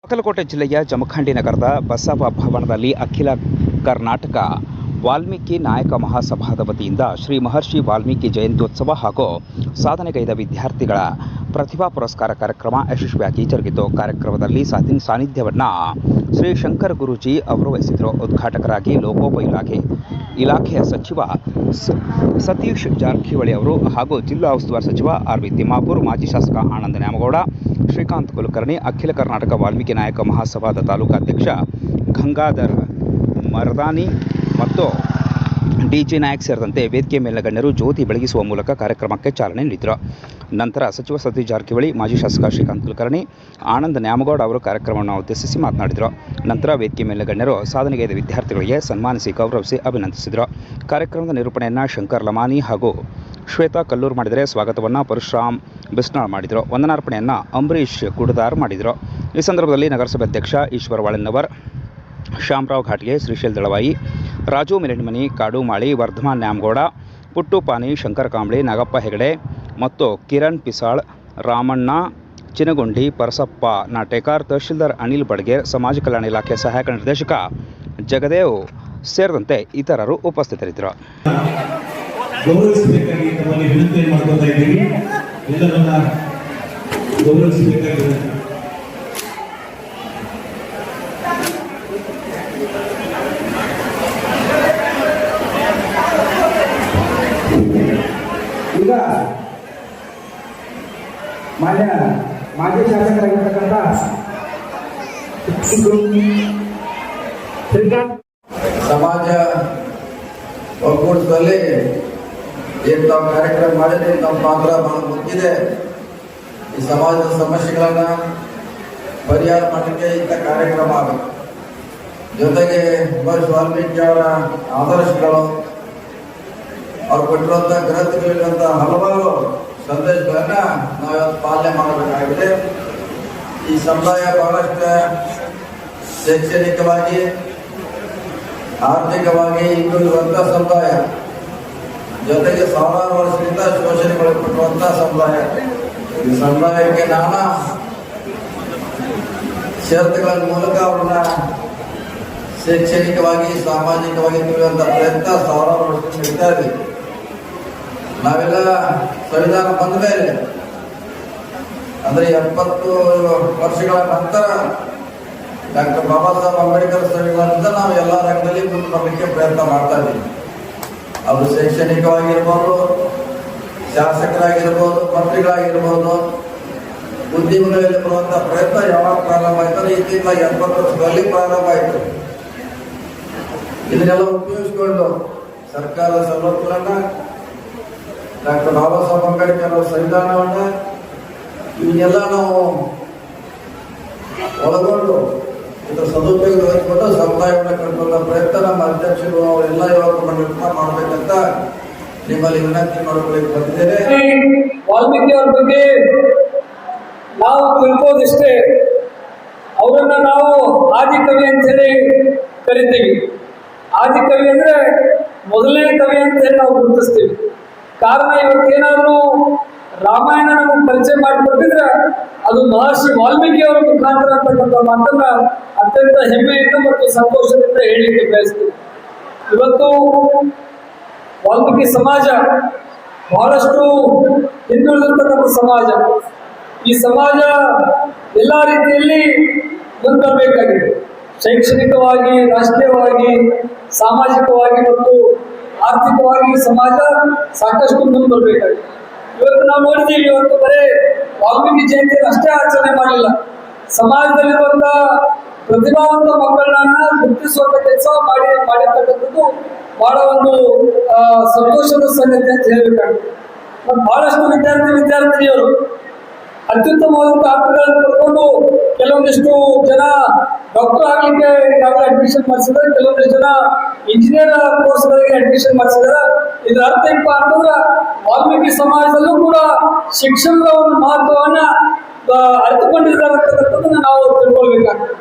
ಬಾಗಲಕೋಟೆ ಜಿಲ್ಲೆಯ ಜಮಖಂಡಿ ನಗರದ ಬಸವ ಭವನದಲ್ಲಿ ಅಖಿಲ ಕರ್ನಾಟಕ ವಾಲ್ಮೀಕಿ ನಾಯಕ ಮಹಾಸಭಾದ ವತಿಯಿಂದ ಶ್ರೀ ಮಹರ್ಷಿ ವಾಲ್ಮೀಕಿ ಜಯಂತ್ಯೋತ್ಸವ ಹಾಗೂ ಸಾಧನೆಗೈದ ವಿದ್ಯಾರ್ಥಿಗಳ ಪ್ರತಿಭಾ ಪುರಸ್ಕಾರ ಕಾರ್ಯಕ್ರಮ ಯಶಸ್ವಿಯಾಗಿ ಜರುಗಿತು. ಕಾರ್ಯಕ್ರಮದಲ್ಲಿ ಸಾನ್ನಿಧ್ಯವನ್ನು ಶ್ರೀ ಶಂಕರ್ ಗುರೂಜಿ ಅವರು ವಹಿಸಿದರು. ಉದ್ಘಾಟಕರಾಗಿ ಲೋಕೋಪಯೋಗಿ ಇಲಾಖೆಯ ಸಚಿವ ಸತೀಶ್ ಜಾರಕಿಹೊಳಿ ಅವರು ಹಾಗೂ ಜಿಲ್ಲಾ ಉಸ್ತುವಾರಿ ಸಚಿವ ಆರ್.ವಿ. ತಿಮ್ಮಾಪುರ್, ಮಾಜಿ ಶಾಸಕ ಆನಂದ ನ್ಯಾಮಗೌಡ, ಶ್ರೀಕಾಂತ್ ಕುಲಕರ್ಣಿ, ಅಖಿಲ ಕರ್ನಾಟಕ ವಾಲ್ಮೀಕಿ ನಾಯಕ ಮಹಾಸಭಾದ ತಾಲೂಕಾಧ್ಯಕ್ಷ ಗಂಗಾಧರ್ ಮರದಾನಿ ಮತ್ತು ಡಿ.ಜಿ. ನಾಯಕ್ ಸೇರಿದಂತೆ ವೇದಿಕೆ ಮೇಲಿನ ಗಣ್ಯರು ಜ್ಯೋತಿ ಬೆಳಗಿಸುವ ಮೂಲಕ ಕಾರ್ಯಕ್ರಮಕ್ಕೆ ಚಾಲನೆ ನೀಡಿದರು. ನಂತರ ಸಚಿವ ಸತೀಶ್ ಜಾರಕಿಹೊಳಿ, ಮಾಜಿ ಶಾಸಕ ಶ್ರೀಕಾಂತ್ ಕುಲಕರ್ಣಿ, ಆನಂದ್ ನ್ಯಾಮಗೌಡ ಅವರು ಕಾರ್ಯಕ್ರಮವನ್ನು ಉದ್ದೇಶಿಸಿ ಮಾತನಾಡಿದರು. ನಂತರ ವೇದಿಕೆ ಮೇಲಿನ ಗಣ್ಯರು ಸಾಧನೆಗೈದ ವಿದ್ಯಾರ್ಥಿಗಳಿಗೆ ಸನ್ಮಾನಿಸಿ ಗೌರವಿಸಿ ಅಭಿನಂದಿಸಿದರು. ಕಾರ್ಯಕ್ರಮದ ನಿರೂಪಣೆಯನ್ನು ಶಂಕರ್ ಲಮಾನಿ ಹಾಗೂ ಶ್ವೇತಾ ಕಲ್ಲೂರು ಮಾಡಿದರೆ, ಸ್ವಾಗತವನ್ನು ಪರಶುರಾಮ್ ಬಿಸ್ನಾಳ್ ಮಾಡಿದರು. ವಂದನಾರ್ಪಣೆಯನ್ನು ಅಂಬರೀಶ್ ಕುಡದಾರ್ ಮಾಡಿದರು. ಈ ಸಂದರ್ಭದಲ್ಲಿ ನಗರಸಭೆ ಅಧ್ಯಕ್ಷ ಈಶ್ವರ ವಾಳೆನ್ನವರ್, ಶ್ಯಾಮರಾವ್ ಘಾಟ್ಗೆ, ಶ್ರೀಶೈಲ್ ದಳವಾಯಿ, ರಾಜು ಮಿರಣಿಮನಿ, ಕಾಡು ಮಾಳಿ, ವರ್ಧಮಾನ್ ನ್ಯಾಮಗೌಡ, ಪುಟ್ಟು ಪಾನಿ, ಶಂಕರ್ ಕಾಂಬ್ಳಿ, ನಾಗಪ್ಪ ಹೆಗಡೆ ಮತ್ತು ಕಿರಣ್ ಪಿಸಾಳ್, ರಾಮಣ್ಣ ಚಿನಗುಂಡಿ, ಪರಸಪ್ಪ ನಾಟೇಕರ್, ತಹಶೀಲ್ದಾರ್ ಅನಿಲ್ ಬಡ್ಗೇರ್, ಸಮಾಜ ಕಲ್ಯಾಣ ಇಲಾಖೆ ಸಹಾಯಕ ನಿರ್ದೇಶಕ ಜಗದೇವ್ ಸೇರಿದಂತೆ ಇತರರು ಉಪಸ್ಥಿತರಿದ್ದರು. ಈಗ ಮಾಜಿ ಶಾಸಕರಾಗಿರ್ತಕ್ಕಂಥ ಸಮಾಜ ಒಗ್ಗೂಡಿಸುವಲ್ಲಿ ಏನು ತಾವು ಕಾರ್ಯಕ್ರಮ ಮಾಡಿದ್ರೆ ನಮ್ಮ ಪಾತ್ರ ಬಹಳ ಮುಖ್ಯದೆ. ಈ ಸಮಾಜದ ಸಮಸ್ಯೆಗಳನ್ನ ಪರಿಹಾರ ಮಾಡಲಿಕ್ಕೆ ಇಂಥ ಕಾರ್ಯಕ್ರಮ ಆಗುತ್ತೆ. ಜೊತೆಗೆ ಮಹರ್ಷಿ ವಾಲ್ಮೀಕಿ ಅವರ ಆದರ್ಶಗಳು, ಅವ್ರು ಕೊಟ್ಟಿರುವಂಥ ಗ್ರಂಥಗಳಿರುವಂಥ ಹಲವಾರು ಸಂದೇಶಗಳನ್ನ ನಾವಿವತ್ತು ಪಾಲನೆ ಮಾಡಬೇಕಾಗಿದೆ. ಈ ಸಮುದಾಯ ಬಹಳಷ್ಟು ಶೈಕ್ಷಣಿಕವಾಗಿ, ಆರ್ಥಿಕವಾಗಿ ಹಿಂದುಳಿರುವಂಥ ಸಮುದಾಯ, ಜೊತೆಗೆ ಸಾವಿರಾರು ವರ್ಷದಿಂದ ಶೋಷಣೆಗೊಳಪಟ್ಟಿರುವಂಥ ಸಮುದಾಯ. ಈ ಸಮುದಾಯಕ್ಕೆ ನಾನಾ ಷರತ್ತುಗಳ ಮೂಲಕ ಅವ್ರನ್ನ ಶೈಕ್ಷಣಿಕವಾಗಿ, ಸಾಮಾಜಿಕವಾಗಿ ತಿಳಿಯುವಂಥ ಪ್ರಯತ್ನ ಸಾವಿರಾರು ವರ್ಷದಿಂದ ನಡೀತಾ ಇದೆ. ನಾವೆಲ್ಲ ಸಂವಿಧಾನ ಬಂದ ಮೇಲೆ ಅಂದರೆ 70 ವರ್ಷಗಳ ನಂತರ ಡಾಕ್ಟರ್ ಬಾಬಾ ಸಾಹೇಬ್ ಅಂಬೇಡ್ಕರ್ ಸಂವಿಧಾನದಿಂದ ನಾವು ಎಲ್ಲ ರಂಗದಲ್ಲಿ ಮುಂದೆ ಬರಲಿಕ್ಕೆ ಪ್ರಯತ್ನ ಮಾಡ್ತಾ ಇದ್ದೀವಿ. ಅದು ಶೈಕ್ಷಣಿಕವಾಗಿರ್ಬೋದು, ಶಾಸಕರಾಗಿರ್ಬೋದು, ಮಂತ್ರಿಗಳಾಗಿರ್ಬೋದು, ಉದ್ಯಮಗಳಲ್ಲಿ ಬರುವಂಥ ಪ್ರಯತ್ನ ಯಾವಾಗ ಪ್ರಾರಂಭ ಆಯ್ತಾರೆ, ಇತ್ತೀಚಿನ 70 ವರ್ಷಗಳಲ್ಲಿ ಪ್ರಾರಂಭ ಆಯಿತು. ಇದನ್ನೆಲ್ಲ ಉಪಯೋಗಿಸಿಕೊಂಡು ಸರ್ಕಾರದ ಸವಲತ್ತುಗಳನ್ನ, ಡಾಕ್ಟರ್ ಬಾಬಾ ಸಾಹೇಬ್ ಅಂಬೇಡ್ಕರ್ ಅವರ ಸಂವಿಧಾನವನ್ನ, ಇವನ್ನೆಲ್ಲ ನಾವು ಒಳಗೊಂಡು ಇದರ ಸದುಪಯೋಗ ವಹಿಸಿಕೊಂಡು ಸಮುದಾಯವನ್ನು ಕಟ್ಟುವಂಥ ಪ್ರಯತ್ನ ನಮ್ಮ ಅಧ್ಯಕ್ಷರು ಅವರೆಲ್ಲ ಯುವಕ ಮಂಡಳಿನ ಮಾಡಬೇಕಂತ ನಿಮ್ಮಲ್ಲಿ ವಿನಂತಿ ಮಾಡಿಕೊಳ್ಳಿ ಬಂದಿದ್ದೇನೆ. ವಾಲ್ಮೀಕಿ ಅವ್ರ ಬಗ್ಗೆ ನಾವು ತಿಳ್ಕೋದಿಷ್ಟೇ, ಅವರನ್ನ ನಾವು ಆದಿಕವಿ ಅಂತೇಳಿ ಕರಿತೀವಿ. ಆದಿಕವಿ ಅಂದ್ರೆ ಮೊದಲನೇ ಕವಿ ಅಂತೇಳಿ ನಾವು ಗುರುತಿಸ್ತೀವಿ. ಕಾರಣ ಇವತ್ತೇನಾದರೂ ರಾಮಾಯಣ ನಮಗೆ ಪರಿಚಯ ಮಾಡಿಕೊಟ್ಟಿದ್ರೆ ಅದು ಮಹರ್ಷಿ ವಾಲ್ಮೀಕಿ ಅವರ ಮುಖಾಂತರ ಅಂತಕ್ಕಂಥ ಮಾತನ್ನ ಅತ್ಯಂತ ಹೆಮ್ಮೆಯಿಂದ ಮತ್ತು ಸಂತೋಷದಿಂದ ಹೇಳಿಕೆ ಬಯಸ್ತೀವಿ. ಇವತ್ತು ವಾಲ್ಮೀಕಿ ಸಮಾಜ ಬಹಳಷ್ಟು ಹಿಂದುಳಿದಿರ್ತಕ್ಕಂಥ ಸಮಾಜ. ಈ ಸಮಾಜ ಎಲ್ಲ ರೀತಿಯಲ್ಲಿ ಮುಂದುವರಬೇಕಾಗಿದೆ. ಶೈಕ್ಷಣಿಕವಾಗಿ, ರಾಷ್ಟ್ರೀಯವಾಗಿ, ಸಾಮಾಜಿಕವಾಗಿ ಮತ್ತು ಆರ್ಥಿಕವಾಗಿ ಸಮಾಜ ಸಾಕಷ್ಟು ಮುಂದೆ ಬರಬೇಕಾಗಿದೆ. ಇವತ್ತು ನಾವು ನೋಡಿದ್ದೀವಿ, ಇವತ್ತು ಬರೀ ವಾಲ್ಮೀಕಿ ಜಯಂತಿಯನ್ನು ಅಷ್ಟೇ ಆಚರಣೆ ಮಾಡಲಿಲ್ಲ, ಸಮಾಜದಲ್ಲಿರುವಂಥ ಪ್ರತಿಭಾವಂತ ಮಕ್ಕಳನ್ನ ಗುರುತಿಸುವಂಥ ಕೆಲಸ ಮಾಡಿರ್ತಕ್ಕಂಥದ್ದು ಬಹಳ ಒಂದು ಸಂತೋಷದ ಸಂಗತಿ ಅಂತ ಹೇಳಬೇಕಾಗುತ್ತೆ. ಮತ್ತು ಬಹಳಷ್ಟು ವಿದ್ಯಾರ್ಥಿನಿಯರು ಅತ್ಯುತ್ತಮವಾದಂಥ ಅಂಕಗಳನ್ನು ಪಡ್ಕೊಂಡು ಕೆಲವೊಂದಿಷ್ಟು ಜನ ಡಾಕ್ಟರ್ ಆಗಲಿಕ್ಕೆ ಈಗಾಗಲೇ ಅಡ್ಮಿಷನ್ ಮಾಡಿಸಿದ್ದಾರೆ, ಕೆಲವೊಂದಿಷ್ಟು ಜನ ಇಂಜಿನಿಯರ್ ಕೋರ್ಸ್ಗಳಿಗೆ ಅಡ್ಮಿಷನ್ ಮಾಡಿಸಿದ್ದಾರೆ. ಇದರ ಅರ್ಥ ಏನಪ್ಪ ಅಂತಂದ್ರೆ ವಾಲ್ಮೀಕಿ ಸಮಾಜದಲ್ಲೂ ಕೂಡ ಶಿಕ್ಷಣದ ಒಂದು ಮಹತ್ವವನ್ನು ಅರಿತುಕೊಂಡಿರ್ತಕ್ಕಂಥದ್ದನ್ನು ನಾವು ತಿಳ್ಕೊಳ್ಬೇಕಾಗ್ತದೆ.